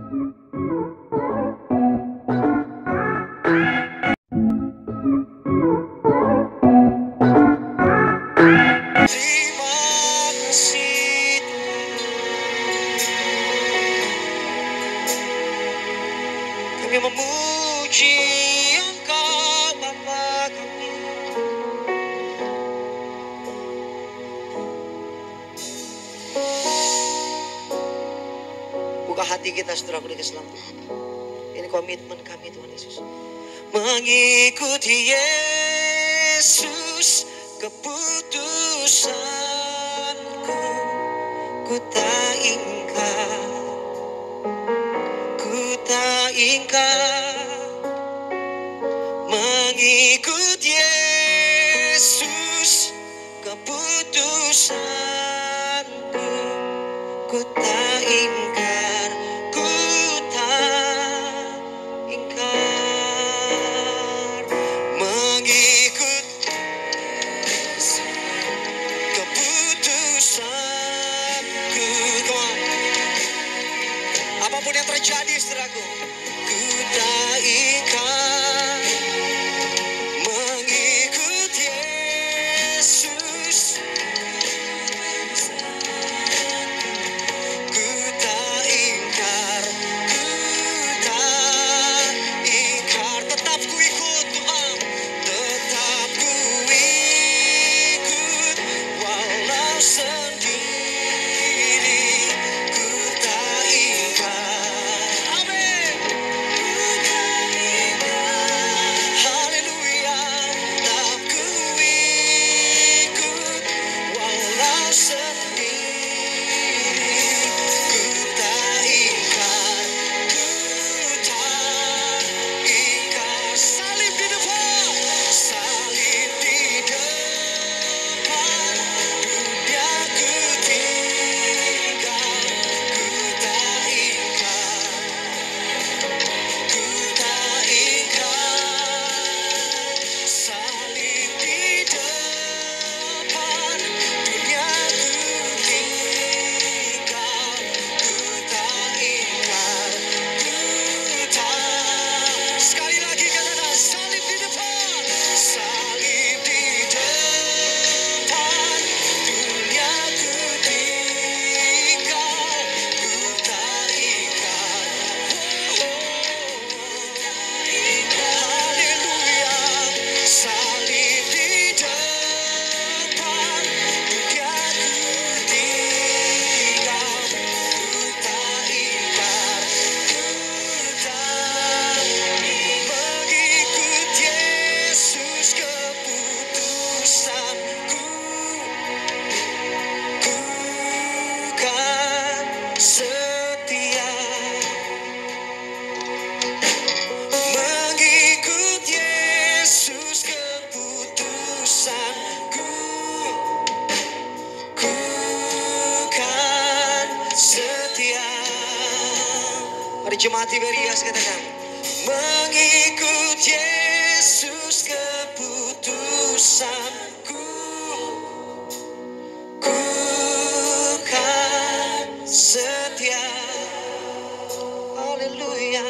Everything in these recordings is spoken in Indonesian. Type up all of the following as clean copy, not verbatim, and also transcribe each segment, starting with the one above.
Kami memuji Engkau Bapa kami. Buka hati kita saudaraku di keselamatan. Ini komitmen kami Tuhan Yesus. Mengikuti Yesus keputusanku, ku tak ingkar. Mengikut Yesus keputusanku, ku tak ingkar, ku tak ingkar. Mengikut keputusanku, apapun yang terjadi saudaraku, ku tak ingkar. Mengikut Yesus, ku tak ingkar, ku tak ingkar. Tetap ku ikut Tuhan, tetap ku ikut walau sendiri, ku tak ingkar. Amin. Haleluya, tetap ku ikut walau sendiri, ku tak ingkar, ku tak ingkar. Salib di depan, salib di depan, dunia ku tinggal, ku tak ingkar, ku tak ingkar. Salib di depan, dunia ku tinggal, ku tak ingkar, ku tak. Sekali lagi katakan salib di depan, salib di depan, dunia ku tinggal, ku tak ingkar. Haleluya, salib di depan, dunia ku tinggal, ku tak ingkar, ku tak. Mengikut Yesus keputusanku, ku kan setia. Mengikut Yesus keputusanku, ku kan setia. Mari jemaat Tiberias katakan, mengikut Yesus keputusanku, ku kan setia. Haleluya.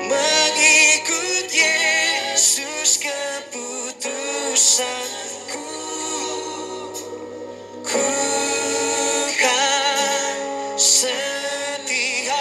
Mengikut Yesus keputusanku, ku kan setia.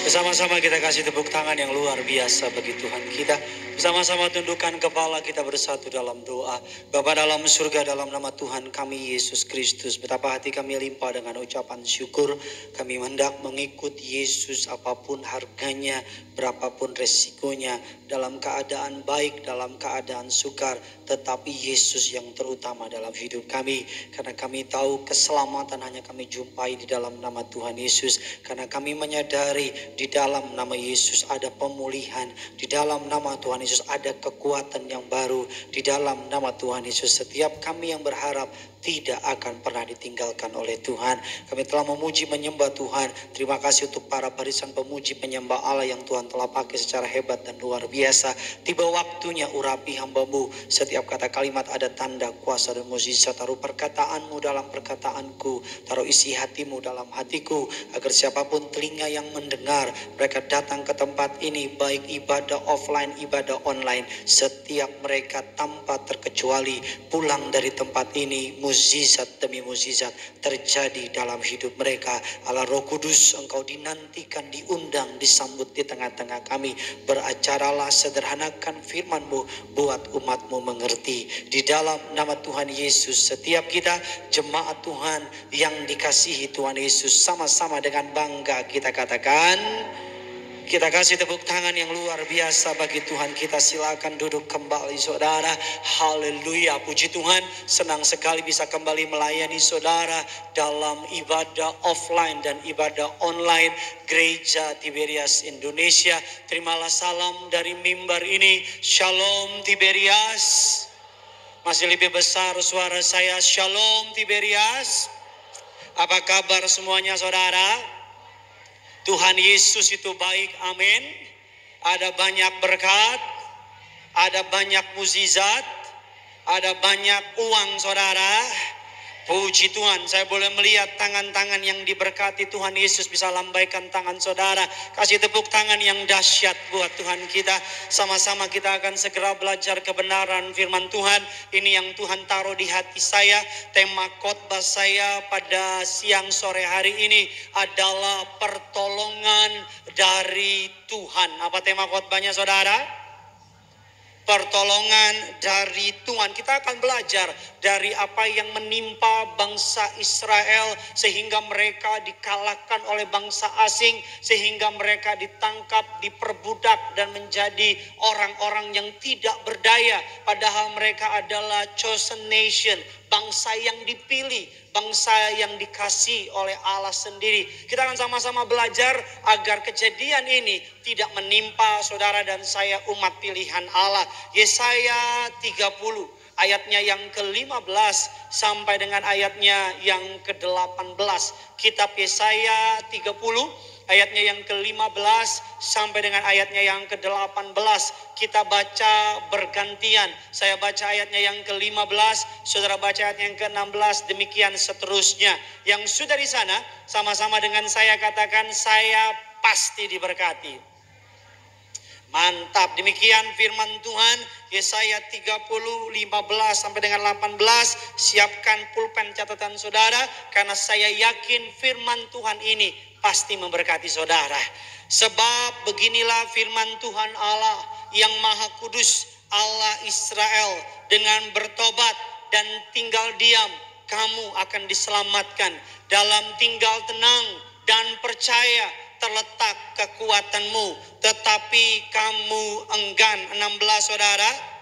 Bersama-sama kita kasih tepuk tangan yang luar biasa bagi Tuhan kita. Bersama-sama tundukkan kepala kita bersatu dalam doa. Bapa dalam surga, dalam nama Tuhan kami Yesus Kristus, betapa hati kami limpah dengan ucapan syukur. Kami hendak mengikut Yesus apapun harganya, berapapun resikonya, dalam keadaan baik, dalam keadaan sukar, tetapi Yesus yang terutama dalam hidup kami. Karena kami tahu keselamatan hanya kami jumpai di dalam nama Tuhan Yesus. Karena kami menyadari di dalam nama Yesus ada pemulihan, di dalam nama Tuhan Yesus ada kekuatan yang baru, di dalam nama Tuhan Yesus. Setiap kami yang berharap tidak akan pernah ditinggalkan oleh Tuhan. Kami telah memuji menyembah Tuhan. Terima kasih untuk para barisan pemuji penyembah Allah yang Tuhan telah pakai secara hebat dan luar biasa. Tiba waktunya urapi hamba-Mu. Setiap kata kalimat ada tanda kuasa dan mukjizat. Taruh perkataan-Mu dalam perkataanku, taruh isi hati-Mu dalam hatiku, agar siapapun telinga yang mendengar, mereka datang ke tempat ini, baik ibadah offline, ibadah online, setiap mereka tanpa terkecuali pulang dari tempat ini, mukjizat demi mukjizat terjadi dalam hidup mereka. Allah Roh Kudus, Engkau dinantikan, diundang, disambut di tengah-tengah kami. Beracaralah, sederhanakan firman-Mu, buat umat-Mu mengerti. Di dalam nama Tuhan Yesus, setiap kita jemaat Tuhan yang dikasihi Tuhan Yesus, sama-sama dengan bangga kita katakan, kita kasih tepuk tangan yang luar biasa bagi Tuhan kita. Silakan duduk kembali saudara. Haleluya, puji Tuhan. Senang sekali bisa kembali melayani saudara dalam ibadah offline dan ibadah online Gereja Tiberias Indonesia. Terimalah salam dari mimbar ini. Shalom Tiberias. Masih lebih besar suara saya. Shalom Tiberias. Apa kabar semuanya saudara? Tuhan Yesus itu baik, amin. Ada banyak berkat, ada banyak mukjizat, ada banyak uang saudara. Puji Tuhan, saya boleh melihat tangan-tangan yang diberkati Tuhan Yesus. Bisa lambaikan tangan saudara. Kasih tepuk tangan yang dahsyat buat Tuhan kita. Sama-sama kita akan segera belajar kebenaran firman Tuhan. Ini yang Tuhan taruh di hati saya. Tema khotbah saya pada siang sore hari ini adalah pertolongan dari Tuhan. Apa tema khotbahnya saudara? Pertolongan dari Tuhan. Kita akan belajar dari apa yang menimpa bangsa Israel sehingga mereka dikalahkan oleh bangsa asing, sehingga mereka ditangkap, diperbudak dan menjadi orang-orang yang tidak berdaya, padahal mereka adalah chosen nation, bangsa yang dipilih, bangsa yang dikasih oleh Allah sendiri. Kita akan sama-sama belajar agar kejadian ini tidak menimpa saudara dan saya umat pilihan Allah. Yesaya 30 ayatnya yang ke-15 sampai dengan ayatnya yang ke-18. Kitab Yesaya 30 ayatnya yang ke-15 sampai dengan ayatnya yang ke-18. Kita baca bergantian. Saya baca ayatnya yang ke-15, saudara baca ayatnya yang ke-16, demikian seterusnya. Yang sudah di sana, sama-sama dengan saya katakan, saya pasti diberkati. Mantap, demikian firman Tuhan. Yesaya 30, 15 sampai dengan 18. Siapkan pulpen catatan saudara, karena saya yakin firman Tuhan ini pasti memberkati saudara. Sebab beginilah firman Tuhan Allah yang Maha Kudus, Allah Israel, dengan bertobat dan tinggal diam, kamu akan diselamatkan. Dalam tinggal tenang dan percaya terletak kekuatanmu, tetapi kamu enggan. 16 saudara.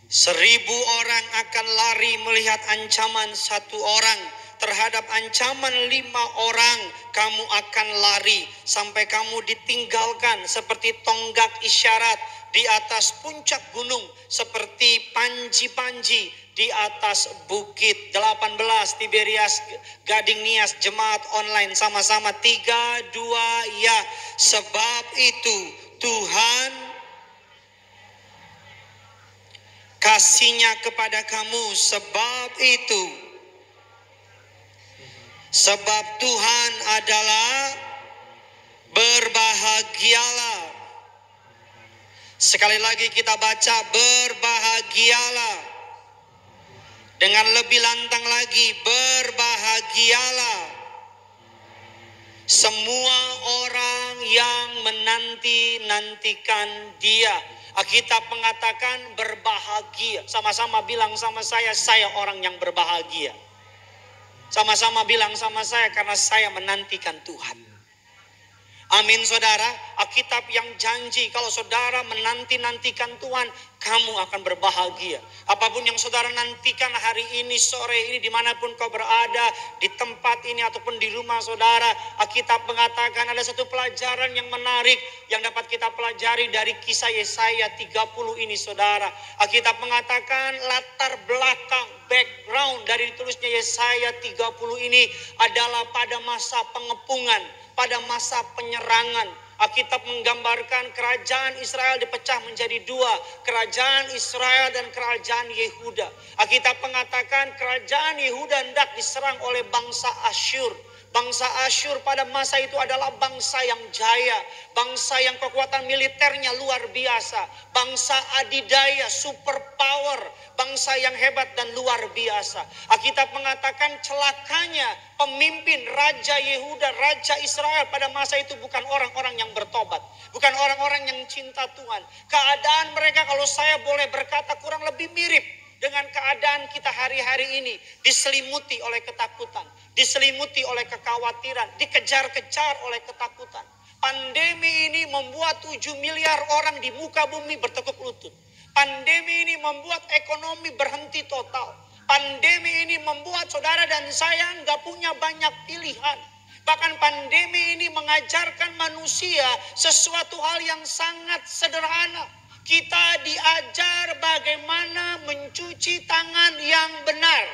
Seribu orang akan lari melihat ancaman satu orang. Terhadap ancaman 5 orang kamu akan lari sampai kamu ditinggalkan seperti tonggak isyarat di atas puncak gunung, seperti panji-panji di atas bukit. 18 Tiberias Gading Nias jemaat online sama-sama 3, 2 ya. Sebab itu Tuhan kasihnya kepada kamu, sebab Tuhan adalah berbahagialah. Sekali lagi kita baca berbahagialah. Dengan lebih lantang lagi, berbahagialah semua orang yang menanti-nantikan Dia. Alkitab mengatakan berbahagia. Sama-sama bilang sama saya orang yang berbahagia. Sama-sama bilang sama saya, karena saya menantikan Tuhan. Amin saudara. Alkitab yang janji kalau saudara menanti-nantikan Tuhan, kamu akan berbahagia. Apapun yang saudara nantikan hari ini, sore ini, dimanapun kau berada, di tempat ini ataupun di rumah saudara, Alkitab mengatakan ada satu pelajaran yang menarik yang dapat kita pelajari dari kisah Yesaya 30 ini saudara. Alkitab mengatakan latar belakang, background dari ditulisnya Yesaya 30 ini adalah pada masa pengepungan, pada masa penyerangan. Alkitab menggambarkan kerajaan Israel dipecah menjadi dua, kerajaan Israel dan kerajaan Yehuda. Alkitab mengatakan kerajaan Yehuda hendak diserang oleh bangsa Asyur. Bangsa Asyur pada masa itu adalah bangsa yang jaya, bangsa yang kekuatan militernya luar biasa, bangsa adidaya, super power, bangsa yang hebat dan luar biasa. Alkitab mengatakan celakanya pemimpin Raja Yehuda, Raja Israel pada masa itu bukan orang-orang yang bertobat, bukan orang-orang yang cinta Tuhan. Keadaan mereka kalau saya boleh berkata kurang lebih mirip dengan keadaan kita hari-hari ini, diselimuti oleh ketakutan, diselimuti oleh kekhawatiran, dikejar-kejar oleh ketakutan. Pandemi ini membuat 7 miliar orang di muka bumi bertekuk lutut. Pandemi ini membuat ekonomi berhenti total. Pandemi ini membuat saudara dan saya nggak punya banyak pilihan. Bahkan pandemi ini mengajarkan manusia sesuatu hal yang sangat sederhana. Kita diajar bagaimana mencuci tangan yang benar.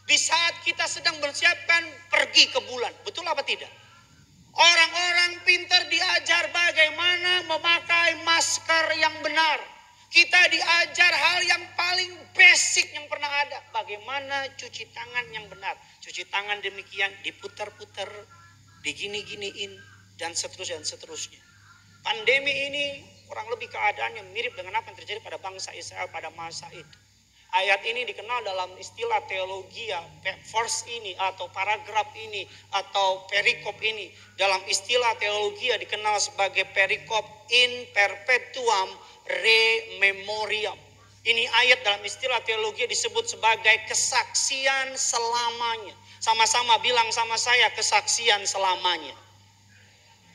Di saat kita sedang bersiapkan pergi ke bulan. Betul apa tidak? Orang-orang pintar diajar bagaimana memakai masker yang benar. Kita diajar hal yang paling basic yang pernah ada. Bagaimana cuci tangan yang benar. Cuci tangan demikian diputar-putar, digini-giniin, dan seterusnya dan seterusnya. Pandemi ini kurang lebih keadaan yang mirip dengan apa yang terjadi pada bangsa Israel pada masa itu. Ayat ini dikenal dalam istilah teologi, verse ini atau paragraf ini atau perikop ini. Dalam istilah teologi dikenal sebagai perikop in perpetuam rememoriam. Ini ayat dalam istilah teologi disebut sebagai kesaksian selamanya. Sama-sama bilang sama saya, kesaksian selamanya.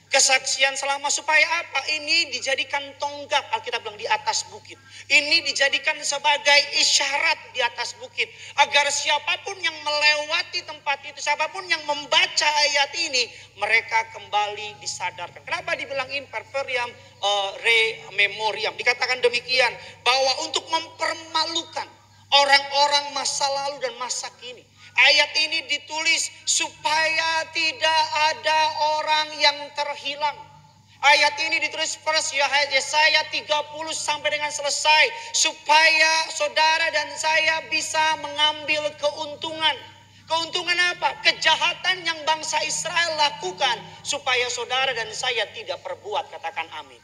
Kesaksian selama supaya apa? Ini dijadikan tonggak, Alkitab bilang di atas bukit. Ini dijadikan sebagai isyarat di atas bukit. Agar siapapun yang melewati tempat itu, siapapun yang membaca ayat ini, mereka kembali disadarkan. Kenapa dibilang in perpetuam rememoriam? Dikatakan demikian, bahwa untuk mempermalukan orang-orang masa lalu dan masa kini. Ayat ini ditulis supaya tidak ada orang yang terhilang. Ayat ini ditulis verse Yesaya 30 sampai dengan selesai. Supaya saudara dan saya bisa mengambil keuntungan. Keuntungan apa? Kejahatan yang bangsa Israel lakukan. Supaya saudara dan saya tidak perbuat, katakan amin.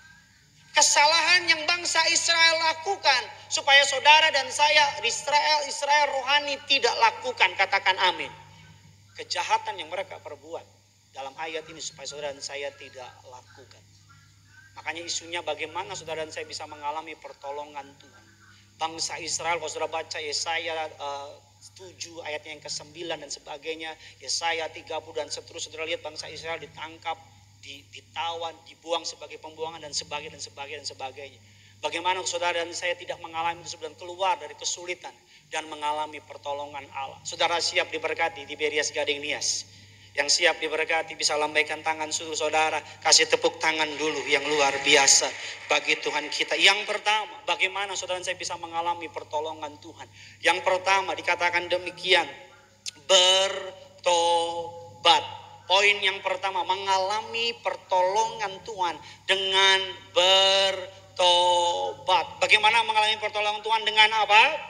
Kesalahan yang bangsa Israel lakukan supaya saudara dan saya Israel rohani tidak lakukan, katakan amin. Kejahatan yang mereka perbuat dalam ayat ini supaya saudara dan saya tidak lakukan. Makanya isunya bagaimana saudara dan saya bisa mengalami pertolongan Tuhan. Bangsa Israel, kalau saudara baca Yesaya 7 ayatnya yang ke-9 dan sebagainya, Yesaya 30 dan seterusnya, saudara lihat bangsa Israel ditangkap, ditawan, dibuang sebagai pembuangan dan sebagainya. Bagaimana saudara dan saya tidak mengalami itu dan keluar dari kesulitan dan mengalami pertolongan Allah. Saudara siap diberkati di Berias Gading Nias. Yang siap diberkati bisa lambaikan tangan suruh saudara, kasih tepuk tangan dulu yang luar biasa bagi Tuhan kita. Yang pertama, bagaimana saudara dan saya bisa mengalami pertolongan Tuhan. Yang pertama dikatakan demikian, bertobat. Poin yang pertama, mengalami pertolongan Tuhan dengan bertobat. Bagaimana mengalami pertolongan Tuhan dengan apa?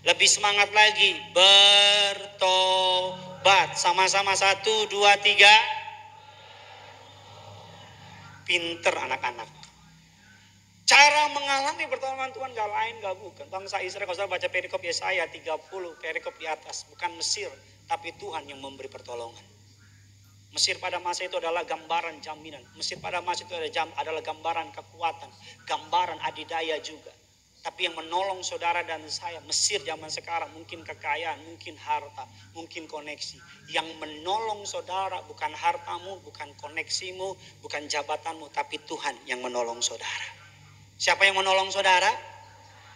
Lebih semangat lagi, bertobat. Sama-sama 1, 2, 3. Pinter anak-anak. Cara mengalami pertolongan Tuhan gak lain gak bukan. Bangsa Israel, kalau saya baca perikop Yesaya 30, perikop di atas. Bukan Mesir, tapi Tuhan yang memberi pertolongan. Mesir pada masa itu adalah gambaran jaminan. Mesir pada masa itu adalah gambaran kekuatan, gambaran adidaya juga. Tapi yang menolong saudara dan saya, Mesir zaman sekarang, mungkin kekayaan, mungkin harta, mungkin koneksi. Yang menolong saudara bukan hartamu, bukan koneksimu, bukan jabatanmu, tapi Tuhan yang menolong saudara. Siapa yang menolong saudara?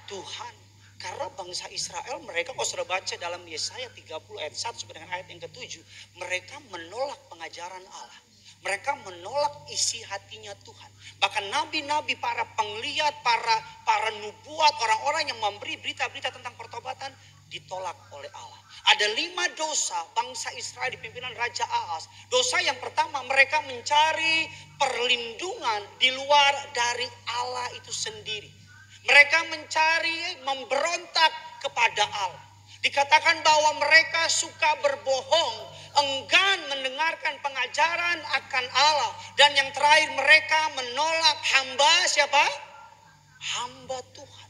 Tuhan. Karena bangsa Israel, mereka kalau sudah baca dalam Yesaya 30 ayat 1 sampai dengan ayat yang ke-7, mereka menolak pengajaran Allah. Mereka menolak isi hatinya Tuhan. Bahkan nabi-nabi, para penglihat, para nubuat, orang-orang yang memberi berita-berita tentang pertobatan ditolak oleh Allah. Ada 5 dosa bangsa Israel di pimpinan Raja Ahaz. Dosa yang pertama, mereka mencari perlindungan di luar dari Allah itu sendiri. Mereka memberontak kepada Allah. Dikatakan bahwa mereka suka berbohong, enggan mendengarkan pengajaran akan Allah. Dan yang terakhir, mereka menolak hamba siapa? Hamba Tuhan.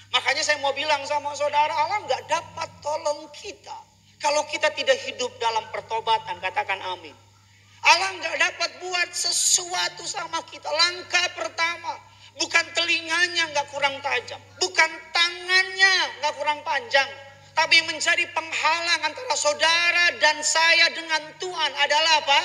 Makanya saya mau bilang sama saudara, Allah nggak dapat tolong kita kalau kita tidak hidup dalam pertobatan. Katakan amin. Allah nggak dapat buat sesuatu sama kita. Langkah pertama, bukan telinganya nggak kurang tajam, bukan tangannya nggak kurang panjang, tapi yang menjadi penghalang antara saudara dan saya dengan Tuhan adalah apa?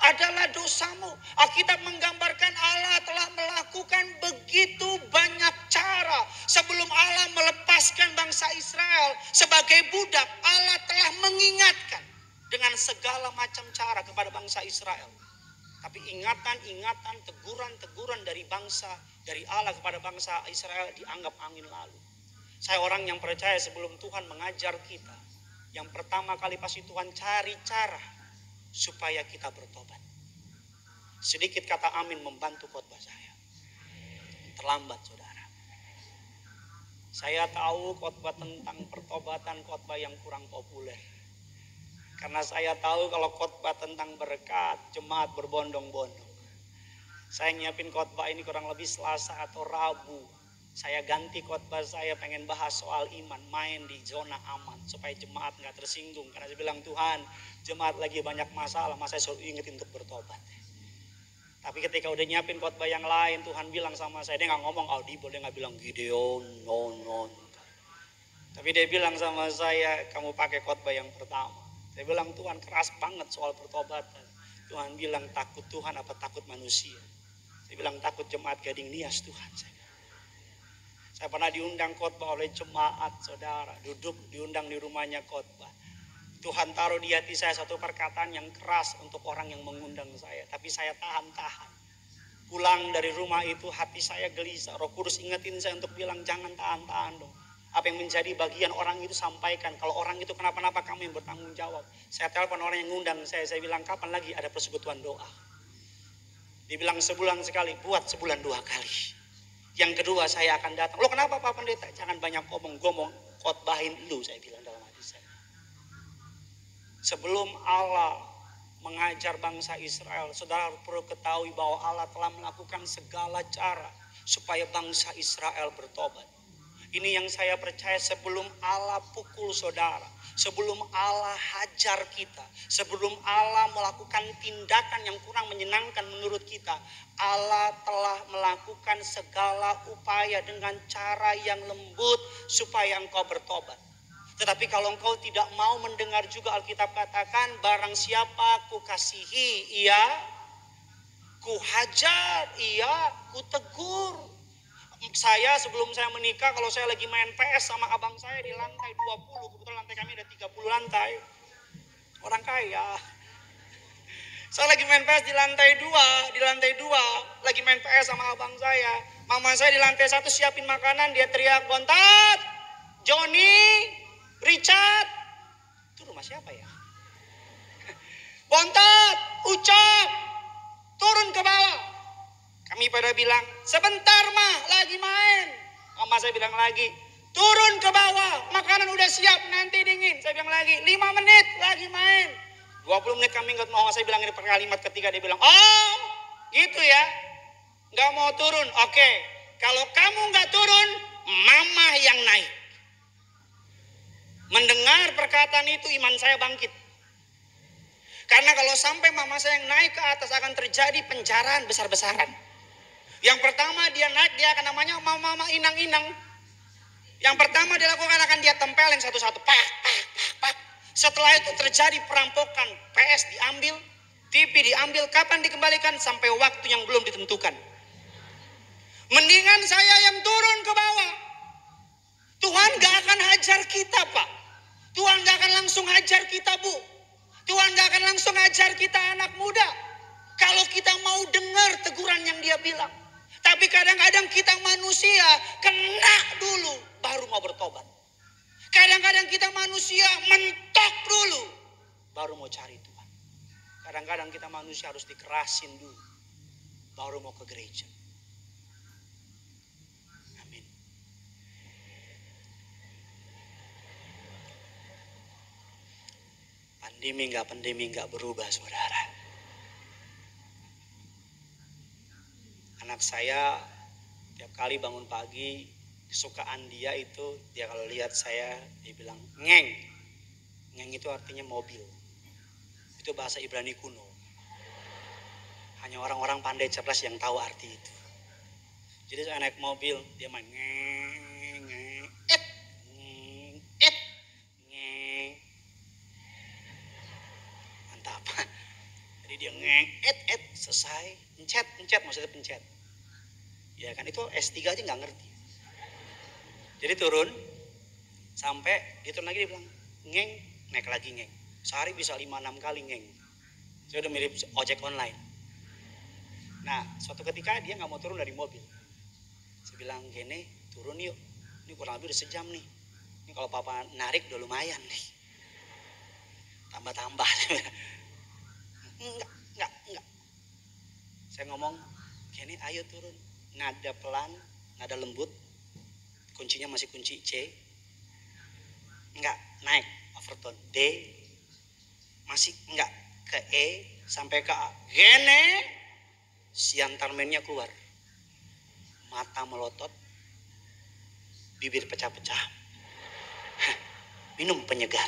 Adalah dosamu. Alkitab menggambarkan Allah telah melakukan begitu banyak cara. Sebelum Allah melepaskan bangsa Israel sebagai budak, Allah telah mengingatkan dengan segala macam cara kepada bangsa Israel. Tapi ingatan-ingatan, teguran-teguran dari Allah kepada bangsa Israel dianggap angin lalu. Saya orang yang percaya sebelum Tuhan mengajar kita, yang pertama kali pasti Tuhan cari cara supaya kita bertobat. Sedikit kata amin membantu khotbah saya. Terlambat saudara. Saya tahu khotbah tentang pertobatan khotbah yang kurang populer. Karena saya tahu kalau khotbah tentang berkat, jemaat berbondong-bondong. Saya nyiapin khotbah ini kurang lebih Selasa atau Rabu. Saya ganti khotbah, saya pengen bahas soal iman, main di zona aman supaya jemaat nggak tersinggung. Karena saya bilang, Tuhan, jemaat lagi banyak masalah, masa saya selalu ingetin untuk bertobat. Tapi ketika udah nyiapin khotbah yang lain, Tuhan bilang sama saya, dia nggak ngomong audible, dia nggak bilang Gideon, no. Tapi dia bilang sama saya, kamu pakai khotbah yang pertama. Saya bilang, Tuhan keras banget soal pertobatan. Tuhan bilang, takut Tuhan apa takut manusia? Saya bilang, takut jemaat Gading Nias Tuhan. Saya pernah diundang khotbah oleh jemaat saudara, duduk diundang di rumahnya khotbah. Tuhan taruh di hati saya satu perkataan yang keras untuk orang yang mengundang saya, tapi saya tahan-tahan. Pulang dari rumah itu hati saya gelisah. Roh Kudus ingetin saya untuk bilang, jangan tahan-tahan dong. Apa yang menjadi bagian orang itu sampaikan. Kalau orang itu kenapa-napa, kamu yang bertanggung jawab. Saya telepon orang yang ngundang saya bilang, kapan lagi ada persekutuan doa? Dibilang sebulan sekali, buat sebulan 2 kali. Yang kedua, saya akan datang. Loh kenapa Pak Pendeta? Jangan banyak ngomong, gue mau khotbahin lu, saya bilang dalam hati saya. Sebelum Allah mengajar bangsa Israel, saudara perlu ketahui bahwa Allah telah melakukan segala cara supaya bangsa Israel bertobat. Ini yang saya percaya, sebelum Allah pukul saudara, sebelum Allah hajar kita, sebelum Allah melakukan tindakan yang kurang menyenangkan menurut kita, Allah telah melakukan segala upaya dengan cara yang lembut supaya engkau bertobat. Tetapi kalau engkau tidak mau mendengar juga, Alkitab katakan, barang siapa ku kasihi, ia ku hajar, ia ku tegur. Saya sebelum saya menikah, kalau saya lagi main PS sama abang saya di lantai 20, kebetulan lantai kami ada 30 lantai. Orang kaya. Saya lagi main PS di lantai 2, lagi main PS sama abang saya. Mama saya di lantai 1 siapin makanan, dia teriak, Bontat, Johnny, Richard. Itu rumah siapa ya? Bontat, Ucap, turun ke bawah. Kami pada bilang, sebentar mah, lagi main. Mama saya bilang lagi, turun ke bawah, makanan udah siap, nanti dingin. Saya bilang lagi, 5 menit, lagi main. 20 menit kami ingat, mama saya bilang ini kalimat ketiga, dia bilang, oh gitu ya, gak mau turun. Oke, kalau kamu gak turun, mama yang naik. Mendengar perkataan itu, iman saya bangkit. Karena kalau sampai mama saya yang naik ke atas, akan terjadi penjaraan besar-besaran. Yang pertama dia naik, dia akan namanya mama inang-inang. Yang pertama dia lakukan akan dia tempelin satu-satu. Pak, pak, pak, pak. Setelah itu terjadi perampokan, PS diambil, TV diambil, kapan dikembalikan? Sampai waktu yang belum ditentukan. Mendingan saya yang turun ke bawah. Tuhan gak akan hajar kita, Pak. Tuhan gak akan langsung hajar kita, Bu. Tuhan gak akan langsung hajar kita, anak muda. Kalau kita mau dengar teguran yang dia bilang. Tapi kadang-kadang kita manusia kena dulu baru mau bertobat. Kadang-kadang kita manusia mentok dulu baru mau cari Tuhan. Kadang-kadang kita manusia harus dikerasin dulu baru mau ke gereja. Amin. Pandemi nggak berubah, saudara. Anak saya tiap kali bangun pagi, kesukaan dia itu, dia kalau lihat saya, dia bilang ngeng. Ngeng itu artinya mobil. Itu bahasa Ibrani kuno. Hanya orang-orang pandai cerdas yang tahu arti itu. Jadi saya naik mobil, dia main ngeng, ngeng, ngeng. Mantap. Jadi dia ngeng, selesai, pencet, maksudnya pencet. Ya kan, itu S3 aja nggak ngerti. Jadi turun, sampai dia turun lagi, dia bilang ngeng, naik lagi ngeng. Sehari bisa 5-6 kali ngeng. Saya udah mirip ojek online. Nah, suatu ketika dia nggak mau turun dari mobil. Saya bilang, gini, turun yuk. Ini kurang lebih udah sejam nih. Ini kalau papa narik udah lumayan nih. Tambah-tambah. Enggak. Saya ngomong, gini, ayo turun. Nada pelan, nada lembut. Kuncinya masih kunci C. Enggak, naik overtone D. Masih enggak ke E sampai ke A. Gene, siantarmennya keluar. Mata melotot, bibir pecah-pecah. Minum penyegar.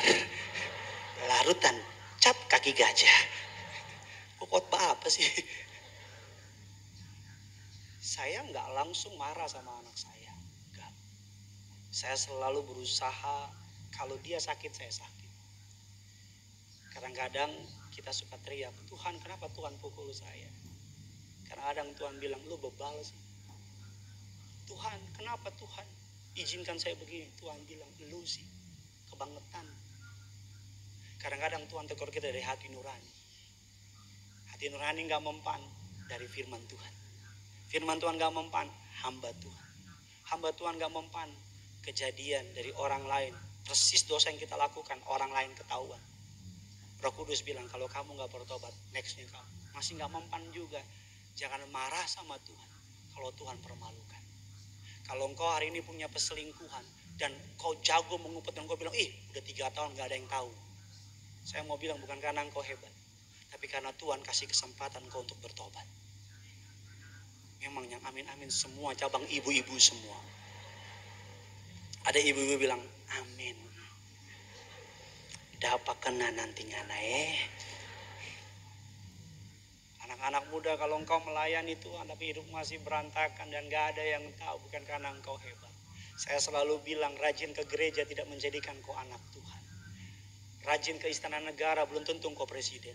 Larutan cap kaki gajah. Khotbah apa sih? Saya nggak langsung marah sama anak saya. Enggak. Saya selalu berusaha, kalau dia sakit, saya sakit. Kadang-kadang kita suka teriak, Tuhan kenapa Tuhan pukul saya? Kadang-kadang Tuhan bilang, lu bebal sih. Tuhan kenapa Tuhan izinkan saya begini? Tuhan bilang, lu sih kebangetan. Kadang-kadang Tuhan tegur kita dari hati nurani. Hati nurani nggak mempan dari firman Tuhan. Firman Tuhan gak mempan, hamba Tuhan. Hamba Tuhan gak mempan kejadian dari orang lain. Persis dosa yang kita lakukan, orang lain ketahuan. Roh Kudus bilang, kalau kamu gak bertobat, nextnya kamu. Masih gak mempan juga. Jangan marah sama Tuhan kalau Tuhan permalukan. Kalau engkau hari ini punya perselingkuhan dan kau jago mengupet dan kau bilang, udah 3 tahun gak ada yang tahu. Saya mau bilang bukan karena engkau hebat, tapi karena Tuhan kasih kesempatan engkau untuk bertobat. Memang yang amin-amin semua, cabang ibu-ibu semua. Ada ibu-ibu bilang, amin. Dapat kena nantinya Anak-anak muda, kalau engkau melayani Tuhan tapi hidup masih berantakan dan gak ada yang tahu, bukan karena engkau hebat. Saya selalu bilang, rajin ke gereja tidak menjadikan engkau anak Tuhan. Rajin ke istana negara belum tentu engkau presiden.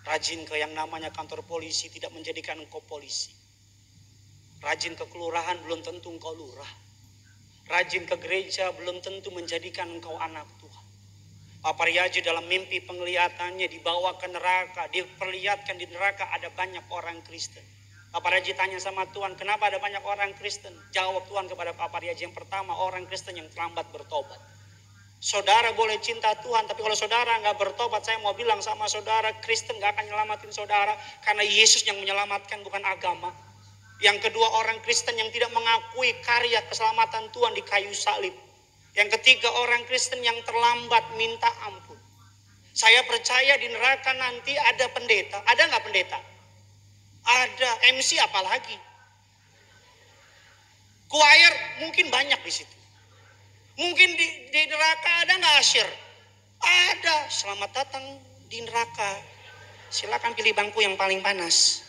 Rajin ke yang namanya kantor polisi tidak menjadikan engkau polisi. Rajin ke kelurahan belum tentu engkau lurah. Rajin ke gereja belum tentu menjadikan engkau anak Tuhan. Papa Riaji dalam mimpi penglihatannya dibawa ke neraka. Diperlihatkan di neraka ada banyak orang Kristen. Papa Riaji tanya sama Tuhan, kenapa ada banyak orang Kristen? Jawab Tuhan kepada Papa Riaji, yang pertama orang Kristen yang terlambat bertobat. Saudara boleh cinta Tuhan, tapi kalau saudara nggak bertobat, saya mau bilang sama saudara, Kristen nggak akan nyelamatin saudara, karena Yesus yang menyelamatkan, bukan agama. Yang kedua, orang Kristen yang tidak mengakui karya keselamatan Tuhan di kayu salib. Yang ketiga, orang Kristen yang terlambat minta ampun. Saya percaya di neraka nanti ada pendeta. Ada nggak pendeta? Ada. MC apalagi? Choir mungkin banyak di situ. Mungkin di neraka ada nggak asyir? Ada. Selamat datang di neraka. Silakan pilih bangku yang paling panas.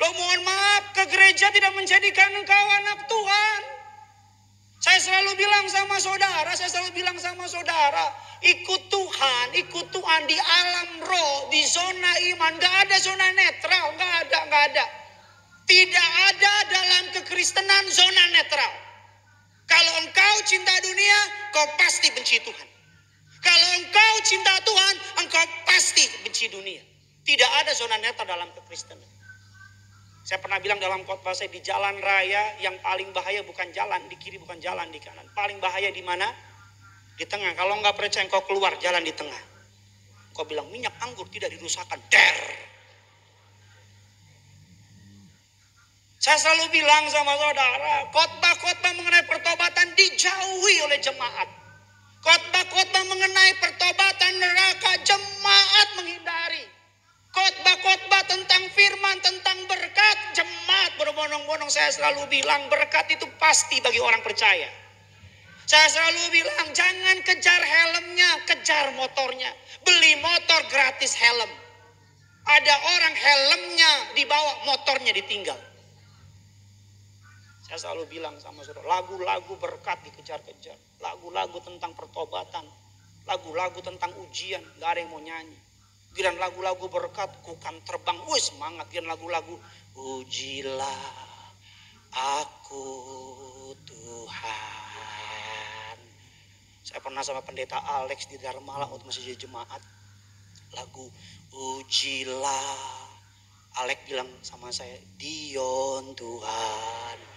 Lo mohon maaf, ke gereja tidak menjadikan engkau anak Tuhan. Saya selalu bilang sama saudara, ikut Tuhan di alam roh, di zona iman. Gak ada zona netral, gak ada. Tidak ada dalam kekristenan zona netral. Kalau engkau cinta dunia, kau pasti benci Tuhan. Kalau engkau cinta Tuhan, engkau pasti benci dunia. Tidak ada zona netral dalam kekristenan. Saya pernah bilang dalam khotbah saya, di jalan raya yang paling bahaya bukan jalan di kiri, bukan jalan di kanan. Paling bahaya di mana? Di tengah. Kalau enggak percaya, engkau keluar jalan di tengah. Engkau bilang minyak anggur tidak dirusakkan. Saya selalu bilang sama saudara, khotbah-khotbah mengenai pertobatan dijauhi oleh jemaat. Khotbah-khotbah mengenai pertobatan neraka, jemaat menghindari. Khotbah-khotbah tentang firman, tentang berkat, jemaat berbondong-bondong. Saya selalu bilang berkat itu pasti bagi orang percaya. Saya selalu bilang jangan kejar helmnya, kejar motornya. Beli motor gratis helm. Ada orang helmnya dibawa, motornya ditinggal. Saya selalu bilang sama saudara, lagu-lagu berkat dikejar-kejar. Lagu-lagu tentang pertobatan. Lagu-lagu tentang ujian, gak ada yang mau nyanyi. Giliran lagu-lagu berkat, kukan terbang, semangat. Giliran lagu-lagu, ujilah aku Tuhan. Saya pernah sama pendeta Alex di Dharma waktu masih jadi jemaat. Lagu, ujilah. Alex bilang sama saya, Dion Tuhan.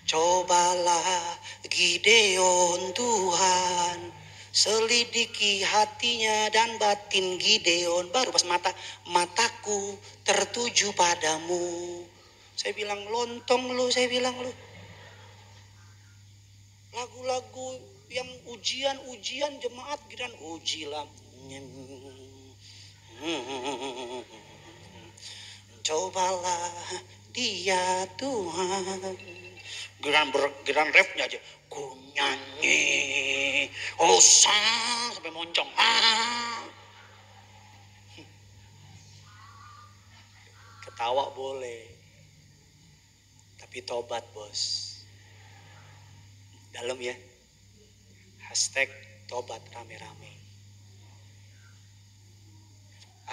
Cobalah Gideon Tuhan, selidiki hatinya dan batin Gideon. Baru pas mataku tertuju padamu. Saya bilang lontong lu, saya bilang lu. Lagu-lagu yang ujian jemaat giran ujilah. Cobalah dia Tuhan. Geran refnya aja, ku nyanyi, sampai moncong. Ketawa boleh, tapi tobat bos. Dalam ya, hashtag tobat rame-rame.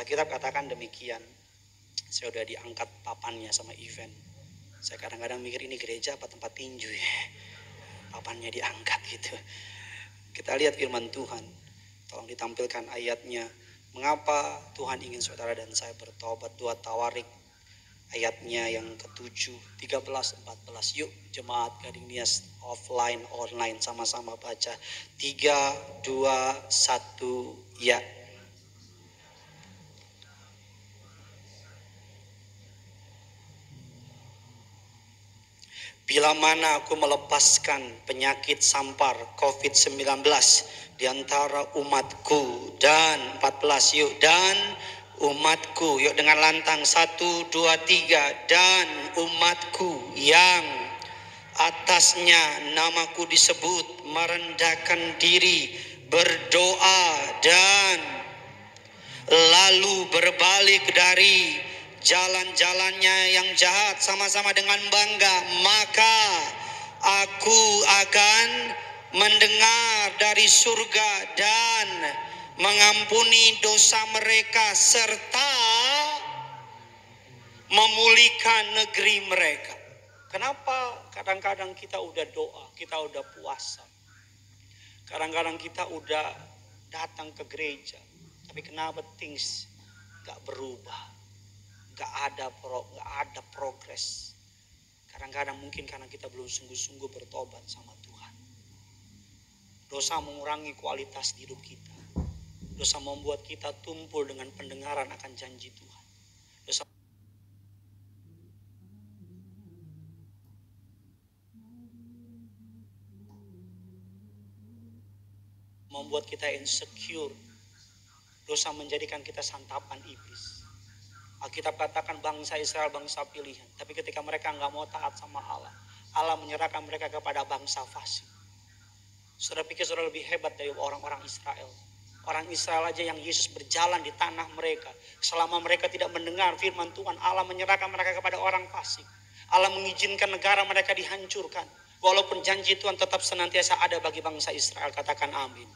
Alkitab katakan demikian. Saya udah diangkat papannya sama event. Saya kadang-kadang mikir ini gereja apa tempat tinju ya. Papannya diangkat gitu. Kita lihat firman Tuhan. Tolong ditampilkan ayatnya. Mengapa Tuhan ingin saudara dan saya bertobat? 2 Tawarik ayatnya yang ke-7, 13, 14. Yuk jemaat Gading Nias offline, online sama-sama baca. 3, 2, 1, ya. Bila mana aku melepaskan penyakit sampar COVID-19 di antara umatku, dan 14 yuk, dan umatku, yuk dengan lantang 1, 2, 3, dan umatku yang atasnya namaku disebut merendahkan diri, berdoa dan lalu berbalik dari jalan-jalannya yang jahat sama-sama dengan bangga, maka aku akan mendengar dari surga dan mengampuni dosa mereka serta memulihkan negeri mereka. Kenapa kadang-kadang kita udah doa, kita udah puasa, kadang-kadang kita udah datang ke gereja, tapi kenapa things gak berubah? Gak ada progres. Kadang-kadang mungkin karena kita belum sungguh-sungguh bertobat sama Tuhan. Dosa mengurangi kualitas hidup kita. Dosa membuat kita tumpul dengan pendengaran akan janji Tuhan. Dosa membuat kita insecure. Dosa menjadikan kita santapan iblis. Alkitab katakan bangsa Israel bangsa pilihan. Tapi ketika mereka nggak mau taat sama Allah, Allah menyerahkan mereka kepada bangsa fasik. Saudara pikir saudara lebih hebat dari orang-orang Israel. Orang Israel aja yang Yesus berjalan di tanah mereka. Selama mereka tidak mendengar firman Tuhan, Allah menyerahkan mereka kepada orang fasik. Allah mengizinkan negara mereka dihancurkan. Walaupun janji Tuhan tetap senantiasa ada bagi bangsa Israel. Katakan amin.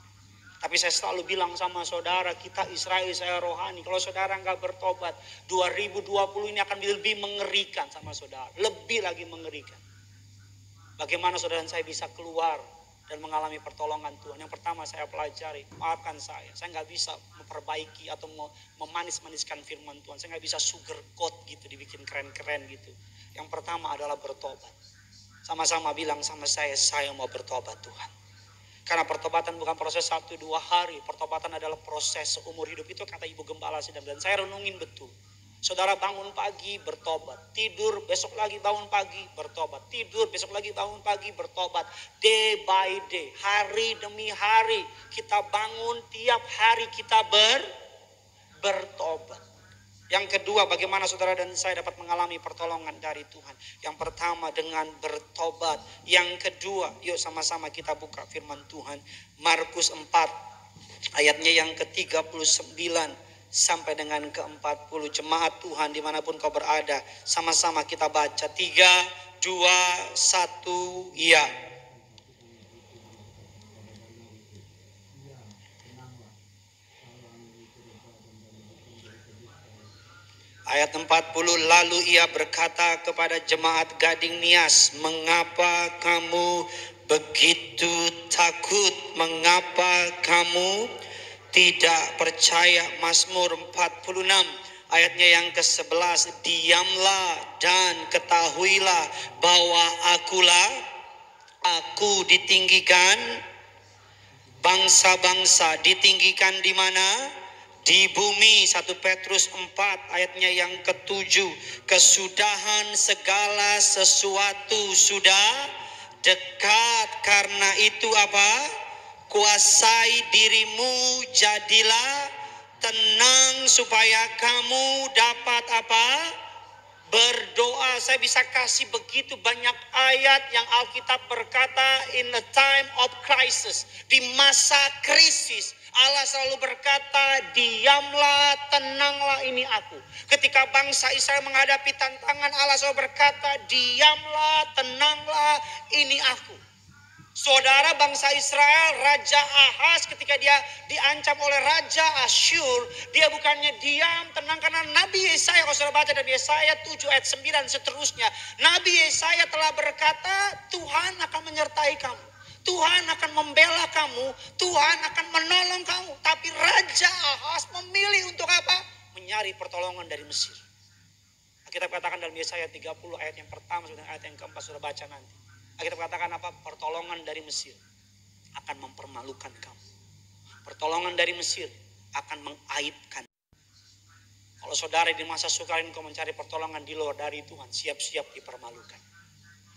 Tapi saya selalu bilang sama saudara, kita Israel rohani. Kalau saudara nggak bertobat, 2020 ini akan lebih mengerikan sama saudara. Lebih lagi mengerikan. Bagaimana saudara dan saya bisa keluar dan mengalami pertolongan Tuhan. Yang pertama saya pelajari, maafkan saya. Saya nggak bisa memperbaiki atau memanis-maniskan firman Tuhan. Saya nggak bisa sugarcoat gitu, dibikin keren-keren gitu. Yang pertama adalah bertobat. Sama-sama bilang sama saya mau bertobat Tuhan. Karena pertobatan bukan proses 1-2 hari. Pertobatan adalah proses seumur hidup. Itu kata Ibu Gembala Sidam. Dan saya renungin betul. Saudara bangun pagi bertobat. Tidur besok lagi bangun pagi bertobat. Tidur besok lagi bangun pagi bertobat. Day by day. Hari demi hari. Kita bangun tiap hari kita bertobat. Yang kedua, bagaimana saudara dan saya dapat mengalami pertolongan dari Tuhan. Yang pertama dengan bertobat. Yang kedua, yuk sama-sama kita buka firman Tuhan. Markus 4 ayatnya yang ke-39 sampai dengan ke-40. Jemaat Tuhan dimanapun kau berada, sama-sama kita baca. 3, 2, 1, ya. Ayat 40, lalu ia berkata kepada jemaat Gading Nias, mengapa kamu begitu takut? Mengapa kamu tidak percaya? Mazmur 46 ayatnya yang ke-11, diamlah dan ketahuilah bahwa aku ditinggikan bangsa-bangsa. Ditinggikan di mana? Di bumi. 1 Petrus 4 ayatnya yang ke-7, kesudahan segala sesuatu sudah dekat. Karena itu apa? Kuasai dirimu, jadilah tenang supaya kamu dapat apa? Berdoa. Saya bisa kasih begitu banyak ayat yang Alkitab berkata in the time of crisis. Di masa krisis Allah selalu berkata, diamlah, tenanglah, ini aku. Ketika bangsa Israel menghadapi tantangan, Allah selalu berkata, diamlah, tenanglah, ini aku. Saudara, bangsa Israel, Raja Ahaz ketika dia diancam oleh Raja Asyur, dia bukannya diam, tenang, karena Nabi Yesaya, kalau saudara baca dari Yesaya 7 ayat 9 seterusnya, Nabi Yesaya telah berkata, Tuhan akan menyertai kamu, Tuhan akan membela kamu, Tuhan akan menolong kamu. Tapi Raja Ahaz memilih untuk apa? Mencari pertolongan dari Mesir. Kita katakan dalam Yesaya 30 ayat yang pertama dan ayat yang keempat, sudah baca nanti. Kita katakan apa? Pertolongan dari Mesir akan mempermalukan kamu. Pertolongan dari Mesir akan mengaibkan. Kalau saudara di masa sukar ini kau mencari pertolongan di luar dari Tuhan, siap-siap dipermalukan.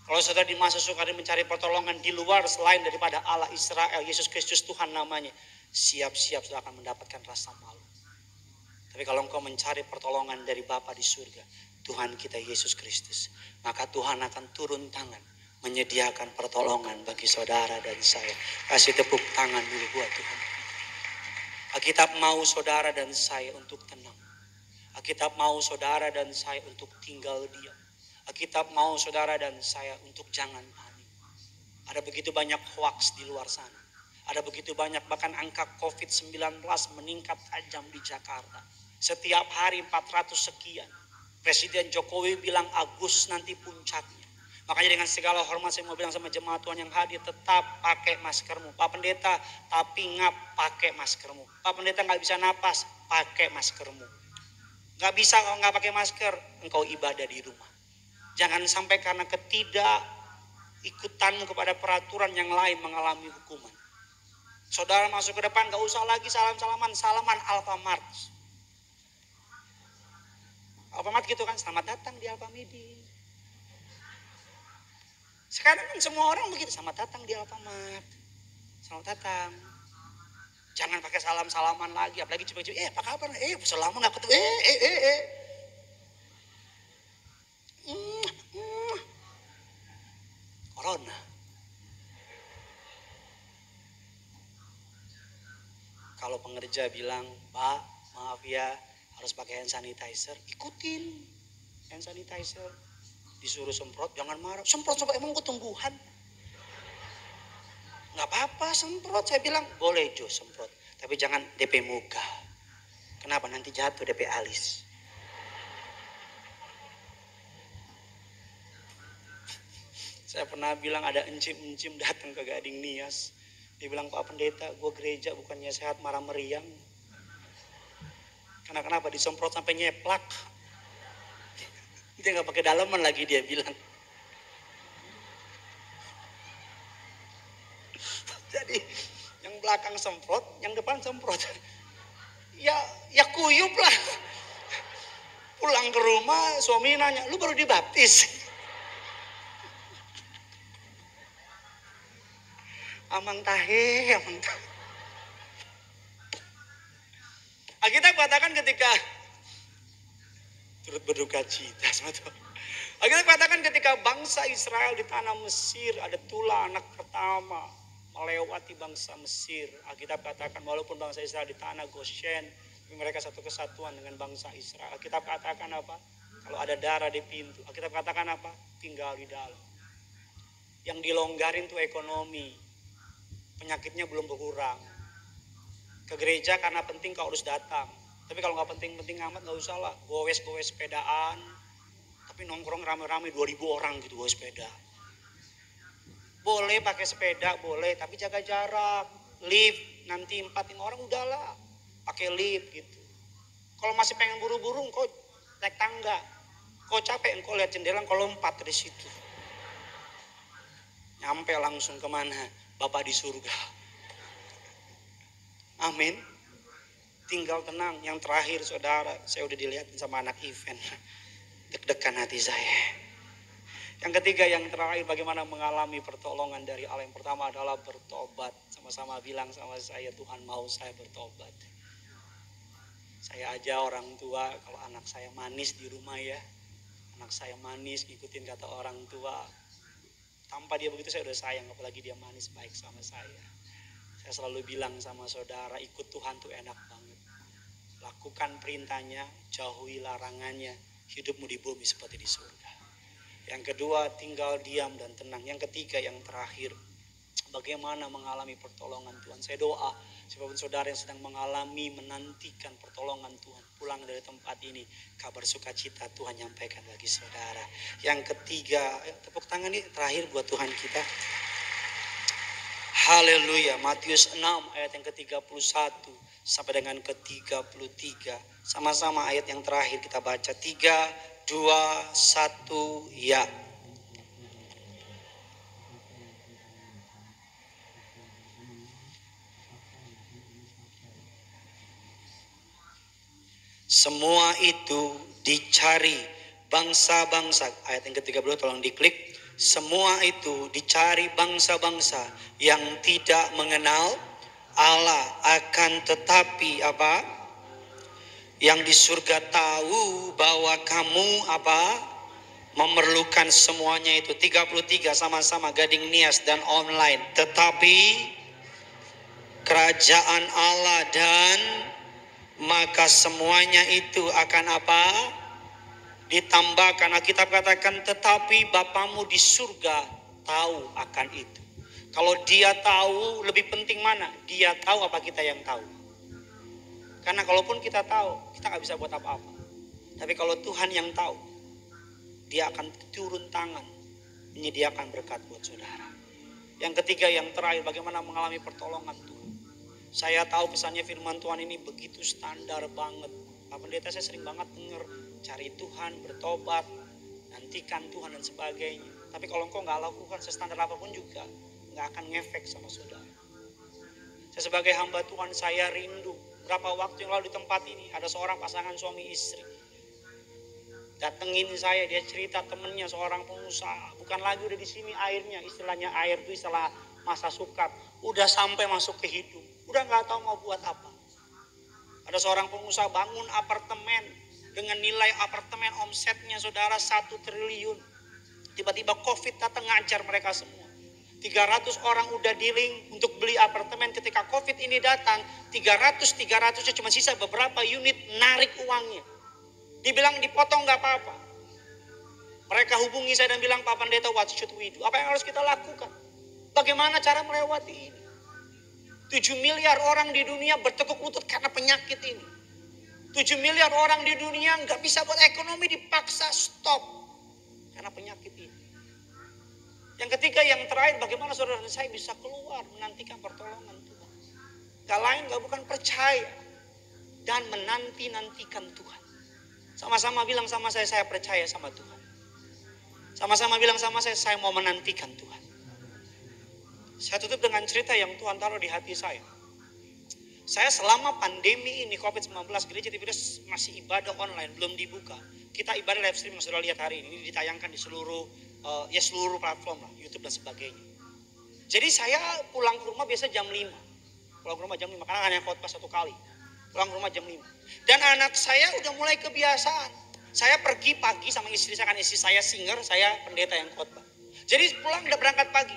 Kalau saudara di masa sukar ini mencari pertolongan di luar selain daripada Allah Israel, Yesus Kristus Tuhan namanya, siap-siap saudara akan mendapatkan rasa malu. Tapi kalau engkau mencari pertolongan dari Bapa di surga, Tuhan kita Yesus Kristus, maka Tuhan akan turun tangan menyediakan pertolongan bagi saudara dan saya. Kasih tepuk tangan dulu buat Tuhan. Alkitab mau saudara dan saya untuk tenang. Alkitab mau saudara dan saya untuk tinggal diam. Alkitab mau saudara dan saya untuk jangan panik. Ada begitu banyak hoaks di luar sana. Ada begitu banyak, bahkan angka COVID-19 meningkat tajam di Jakarta. Setiap hari 400 sekian. Presiden Jokowi bilang Agustus nanti puncaknya. Makanya dengan segala hormat saya mau bilang sama jemaat Tuhan yang hadir, tetap pakai maskermu. Pak Pendeta, tapi ngap, pakai maskermu. Pak Pendeta nggak bisa napas, pakai maskermu. Nggak bisa kalau nggak pakai masker, engkau ibadah di rumah. Jangan sampai karena ketidakikutanmu kepada peraturan yang lain mengalami hukuman. Saudara masuk ke depan, nggak usah lagi salaman Alfamart. Alfamart gitu kan, selamat datang di Alfamidi. Sekarang kan semua orang begitu, selamat datang di Alfamart. Selamat datang. Jangan pakai salam-salaman lagi, apalagi coba-coba, apa kabar? Selama nggak ketemu, Corona. Kalau pengerja bilang, Pak maaf ya harus pakai hand sanitizer, ikutin hand sanitizer. Disuruh semprot, jangan marah. Semprot coba, emang gue tumbuhan? Nggak apa-apa semprot, saya bilang boleh Jo semprot. Tapi jangan DP muka. Kenapa? Nanti jatuh DP alis. Saya pernah bilang ada encim-encim datang ke Gading Nias. Dia bilang, Pak Pendeta, gue gereja bukannya sehat marah meriang. Karena kenapa? Disemprot sampai nyeplak. Dia nggak pakai daleman lagi, dia bilang. Jadi yang belakang semprot, yang depan semprot. Ya kuyup lah. Pulang ke rumah, suami nanya, lu baru dibaptis? Amang tahe, amang tahe. Alkitab katakan ketika turut berduka cita sama Tuhan. Alkitab katakan ketika bangsa Israel di tanah Mesir, ada tulah anak pertama melewati bangsa Mesir. Alkitab katakan walaupun bangsa Israel di tanah Goshen, tapi mereka satu kesatuan dengan bangsa Israel. Alkitab katakan apa? Kalau ada darah di pintu. Alkitab katakan apa? Tinggal di dalam. Yang dilonggarin tuh ekonomi. Penyakitnya belum berkurang. Ke gereja karena penting kau harus datang. Tapi kalau nggak penting-penting amat nggak usah lah. Gowes-gowes sepedaan. Tapi nongkrong rame-rame 2.000 orang gitu gowes sepeda. Boleh pakai sepeda, boleh. Tapi jaga jarak. Lift, nanti 4-5 orang udahlah. Pakai lift gitu. Kalau masih pengen buru-buru, kau naik tangga. Kau capek, kau lihat jendela, kau lompat dari situ. Nyampe langsung kemana? Bapak di surga. Amin. Tinggal tenang. Yang terakhir saudara, saya udah dilihatin sama anak event. Deg-degan hati saya. Yang ketiga, yang terakhir, bagaimana mengalami pertolongan dari Allah. Yang pertama adalah bertobat. Sama-sama bilang sama saya, Tuhan mau saya bertobat. Saya aja orang tua, kalau anak saya manis di rumah ya. Anak saya manis, ngikutin kata orang tua. Tanpa dia begitu saya udah sayang, apalagi dia manis baik sama saya. Saya selalu bilang sama saudara, ikut Tuhan tuh enak banget. Lakukan perintahnya, jauhi larangannya, hidupmu di bumi seperti di surga. Yang kedua, tinggal diam dan tenang. Yang ketiga, yang terakhir, bagaimana mengalami pertolongan Tuhan. Saya doa, siapapun saudara yang sedang mengalami, menantikan pertolongan Tuhan, pulang dari tempat ini, kabar sukacita Tuhan nyampaikan bagi saudara. Yang ketiga, tepuk tangan ini terakhir buat Tuhan kita. Haleluya. Matius 6 ayat yang ke-31 sampai dengan ke-33. Sama-sama ayat yang terakhir kita baca. 3, 2, 1, ya. Semua itu dicari bangsa-bangsa. Ayat yang ke-30 tolong diklik. Semua itu dicari bangsa-bangsa yang tidak mengenal Allah, akan tetapi apa? Yang di surga tahu bahwa kamu apa? Memerlukan semuanya itu. 33 sama-sama Gading Nias dan online. Tetapi kerajaan Allah dan maka semuanya itu akan apa? Ditambahkan. Alkitab katakan tetapi Bapamu di surga tahu akan itu. Kalau dia tahu, lebih penting mana? Dia tahu apa kita yang tahu? Karena kalaupun kita tahu, kita gak bisa buat apa-apa. Tapi kalau Tuhan yang tahu, dia akan turun tangan menyediakan berkat buat saudara. Yang ketiga, yang terakhir, bagaimana mengalami pertolongan Tuhan. Saya tahu pesannya firman Tuhan ini begitu standar banget. Pak Pendeta, saya sering banget dengar cari Tuhan, bertobat, nantikan Tuhan dan sebagainya. Tapi kalau engkau gak lakukan sestandar apapun juga, gak akan ngefek sama saudara. Saya sebagai hamba Tuhan, saya rindu. Berapa waktu yang lalu di tempat ini, ada seorang pasangan suami istri. Datengin saya, dia cerita temennya seorang pengusaha. Bukan lagi udah di sini airnya, istilahnya air itu istilah masa sukar. Udah sampai masuk ke hidung. Udah gak tahu mau buat apa. Ada seorang pengusaha bangun apartemen dengan nilai apartemen omsetnya saudara 1 triliun. Tiba-tiba COVID datang ngajar mereka semua. 300 orang udah dealing untuk beli apartemen. Ketika COVID ini datang, 300-300 cuma sisa beberapa unit, narik uangnya. Dibilang dipotong gak apa-apa. Mereka hubungi saya dan bilang, Pak Pendeta, what should we do? Apa yang harus kita lakukan? Bagaimana cara melewati ini? 7 miliar orang di dunia bertekuk lutut karena penyakit ini. 7 miliar orang di dunia gak bisa buat ekonomi, dipaksa stop karena penyakit ini. Yang ketiga, yang terakhir, bagaimana saudara dan saya bisa keluar menantikan pertolongan Tuhan. Gak lain, gak bukan percaya dan menanti-nantikan Tuhan. Sama-sama bilang sama saya percaya sama Tuhan. Sama-sama bilang sama saya mau menantikan Tuhan. Saya tutup dengan cerita yang Tuhan taruh di hati saya. Saya selama pandemi ini COVID-19, gereja Tiberias masih ibadah online, belum dibuka. Kita ibadah live stream yang sudah lihat hari ini ditayangkan di seluruh platform lah, YouTube dan sebagainya. Jadi saya pulang ke rumah biasa jam 5. Pulang ke rumah jam 5 karena hanya khotbah 1 kali. Pulang ke rumah jam 5. Dan anak saya udah mulai kebiasaan. Saya pergi pagi sama istri saya, kan istri saya singer, saya pendeta yang khotbah. Jadi pulang udah berangkat pagi.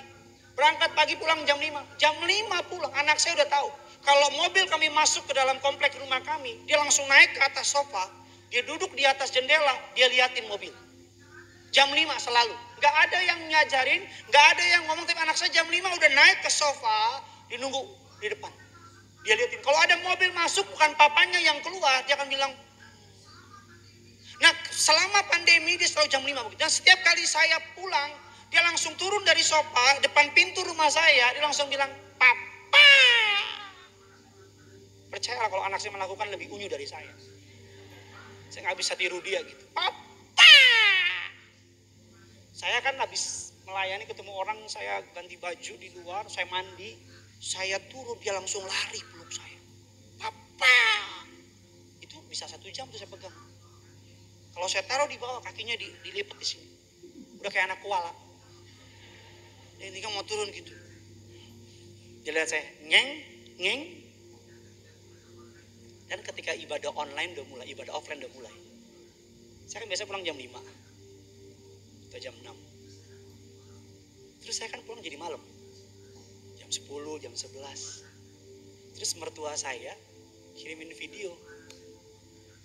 Berangkat pagi pulang jam 5. Jam 5 pulang, anak saya udah tahu. Kalau mobil kami masuk ke dalam komplek rumah kami, dia langsung naik ke atas sofa, dia duduk di atas jendela, dia liatin mobil. Jam 5 selalu. Gak ada yang ngajarin, gak ada yang ngomong, tapi anak saya jam 5 udah naik ke sofa, dia nunggu di depan. Dia liatin, kalau ada mobil masuk bukan papanya yang keluar, dia akan bilang. Nah selama pandemi dia selalu jam 5 begitu. Dan setiap kali saya pulang, dia langsung turun dari sofa, depan pintu rumah saya, dia langsung bilang, Papa. Percayalah kalau anak saya melakukan lebih unyu dari saya. Saya gak bisa tiru dia gitu. Papa. Saya kan habis melayani ketemu orang, saya ganti baju di luar, saya mandi, saya turun, dia langsung lari peluk saya. Papa. Itu bisa 1 jam tuh saya pegang. Kalau saya taruh di bawah, kakinya dilipat di sini. Udah kayak anak koala. Ini kan mau turun gitu. Dia lihat saya, ngeng. Dan ketika ibadah online udah mulai, ibadah offline udah mulai. Saya kan biasa pulang jam 5. Atau jam 6. Terus saya kan pulang jadi malam. Jam 10, jam 11. Terus mertua saya kirimin video.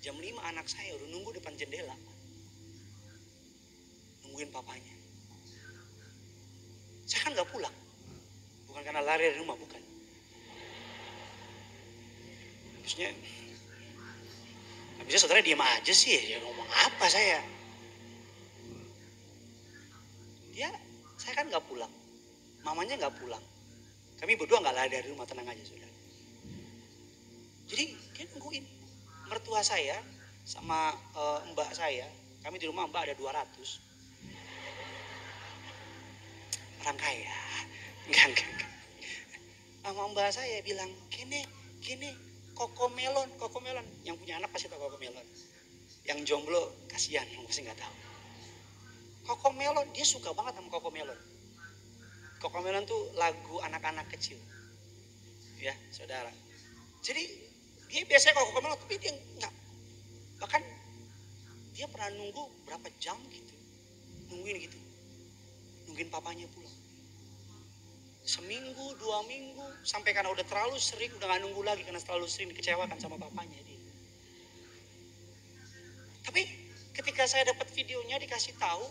Jam 5 anak saya udah nunggu depan jendela. Nungguin papanya. Saya kan gak pulang. Bukan karena lari dari rumah, bukan. Habisnya saudara diem aja sih, ya ngomong apa saya. Saya kan gak pulang. Mamanya gak pulang. Kami berdua gak lari dari rumah, tenang aja saudara. Jadi dia nungguin. Mertua saya sama mbak saya, kami di rumah mbak ada 200. Orang kaya. Enggak. Sama mbak saya bilang, kene, kokomelon. Yang punya anak pasti tahu kokomelon. Yang jomblo kasihan, yang pasti nggak tahu. Kokomelon, dia suka banget sama kokomelon. Kokomelon tuh lagu anak-anak kecil, ya saudara. Jadi dia biasanya kokomelon, tapi dia nggak. Bahkan dia pernah nunggu berapa jam gitu, nungguin papanya pulang. Seminggu, 2 minggu, sampai karena udah terlalu sering, udah gak nunggu lagi karena terlalu sering dikecewakan sama papanya dia. Tapi ketika saya dapat videonya dikasih tahu,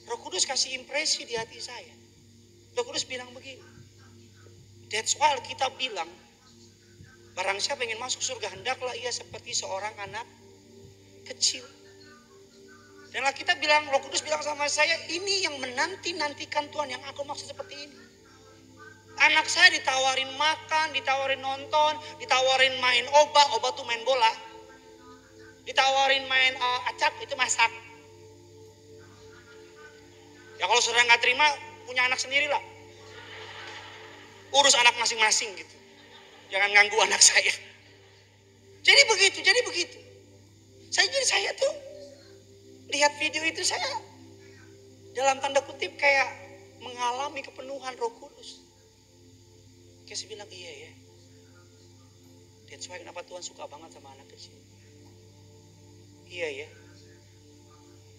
Roh Kudus kasih impresi di hati saya. Roh Kudus bilang begini, that's why kita bilang, barang siapa ingin masuk surga, hendaklah ia seperti seorang anak kecil. Dan kita bilang, Roh Kudus bilang sama saya, ini yang menanti-nantikan Tuhan, yang aku maksud seperti ini. Anak saya ditawarin makan, ditawarin nonton, ditawarin main obat tuh main bola. Ditawarin main acak, itu masak. Ya kalau saudara gak terima, punya anak sendiri lah. Urus anak masing-masing gitu. Jangan ganggu anak saya. Jadi begitu. Saya tuh lihat video itu, saya dalam tanda kutip kayak mengalami kepenuhan Roh Kudus. Kayak saya bilang, iya ya. That's why kenapa Tuhan suka banget sama anak kecil. Iya ya.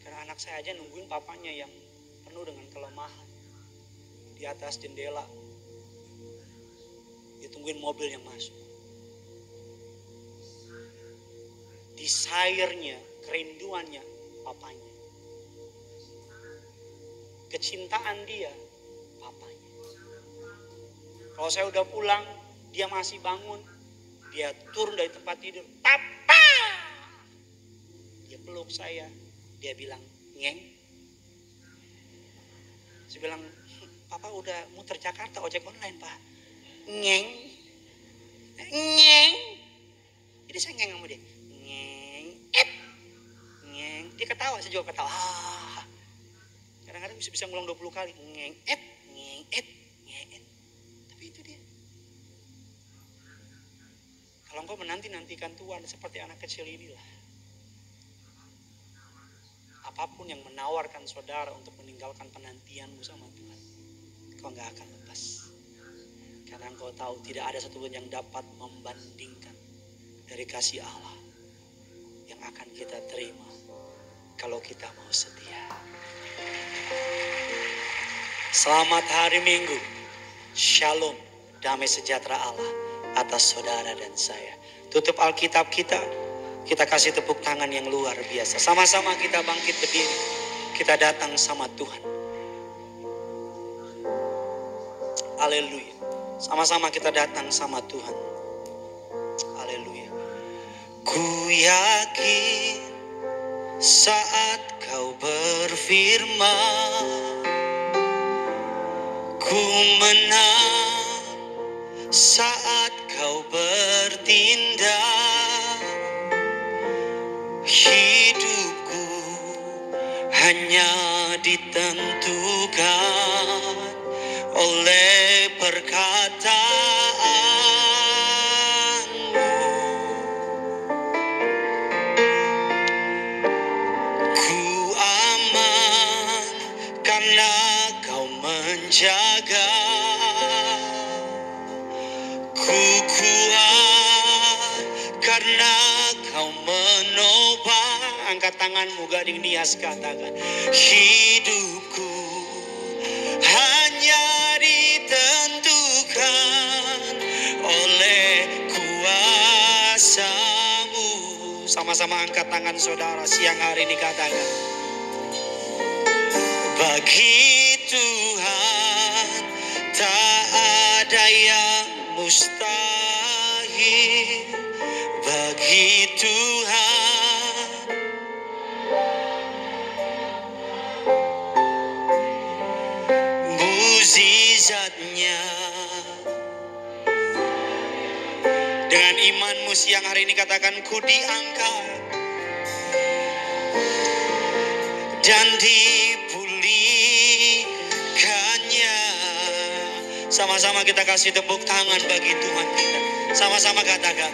Karena anak saya aja nungguin papanya yang penuh dengan kelemahan. di atas jendela. Dia tungguin mobil yang masuk. Desire-nya, kerinduannya papanya. Kecintaan dia papanya. Kalau saya udah pulang, dia masih bangun. Dia turun dari tempat tidur. Papa! Dia peluk saya. Dia bilang, ngeng. Saya bilang, papa udah muter Jakarta ojek online, Pak. Ngeng. Ngeng. Jadi saya ngeng sama dia. Ngeng. Ngeng. Dia ketawa, saya juga ketawa. Kadang-kadang bisa ngulang 20 kali. Ngeng. Ngeng. Ngeng. Tapi itu dia. Kalau engkau menanti-nantikan Tuhan seperti anak kecil inilah. Apapun yang menawarkan saudara untuk meninggalkan penantianmu sama Tuhan, kau gak akan lepas. Karena engkau tahu tidak ada satupun yang dapat membandingkan dari kasih Allah yang akan kita terima kalau kita mau setia. Selamat hari Minggu. Shalom, damai sejahtera Allah atas saudara dan saya. Tutup Alkitab kita. Kita kasih tepuk tangan yang luar biasa. Sama-sama kita bangkit berdiri. Kita datang sama Tuhan. Haleluya. Sama-sama kita datang sama Tuhan. Haleluya. Ku yakin saat kau berfirman, ku menang saat kau bertindak. Hidupku hanya ditentukan oleh perkataanmu. Ku aman karena kau menjaga. Ku kuat karena kau menopang. Angkat tanganmu, Gading Nias, katakan, hidupku hanya ditentukan oleh kuasa-Mu. Sama-sama angkat tangan saudara siang hari ini, katakan, bagi Tuhan tak ada yang mustahil. Bagi Tuhan mukjizatnya. Dengan imanmu siang hari ini katakan, ku diangkat dan dipulihkannya. Sama-sama kita kasih tepuk tangan bagi Tuhan kita. Sama-sama katakan,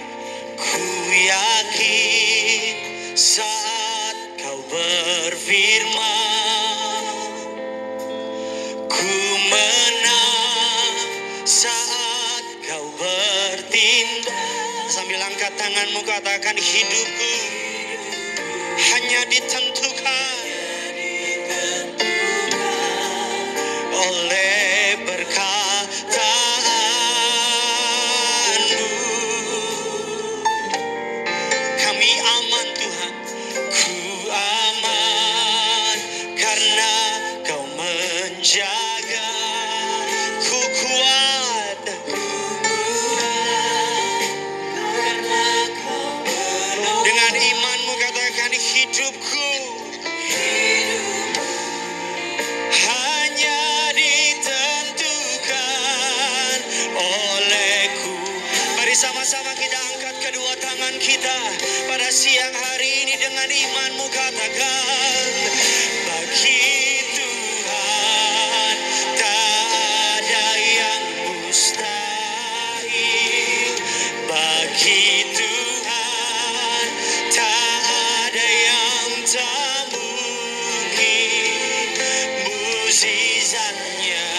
ku yakin saat kau berfirman, ku menang saat kau bertindak. Sambil angkat tanganmu katakan, hidupku hanya ditentukan oleh perkataanmu. Kami aman Tuhan, ku aman karena kau menjaga. Ku kuat karena kau menolong. Dengan imanmu katakan, hidupku hanya ditentukan olehku. Mari sama-sama kita angkat kedua tangan kita pada siang hari ini. Dengan imanmu katakan, bagi Tuhan tak ada yang mustahil. Bagi Tuhan tak ada yang tak mungkin. Mukjizatnya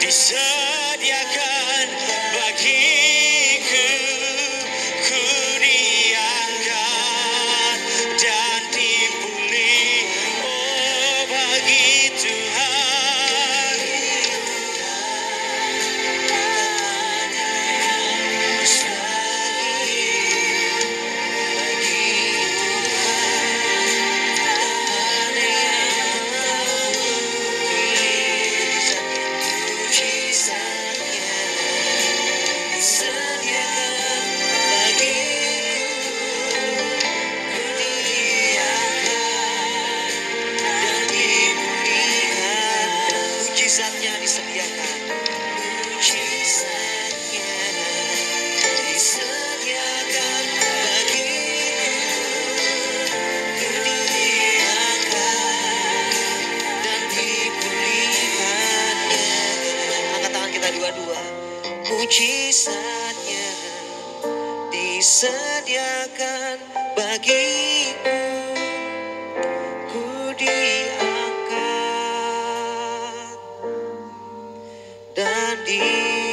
disediakan bagiku. Ku diangkat dan dipulih. Oh gigiku ku diangkat dan di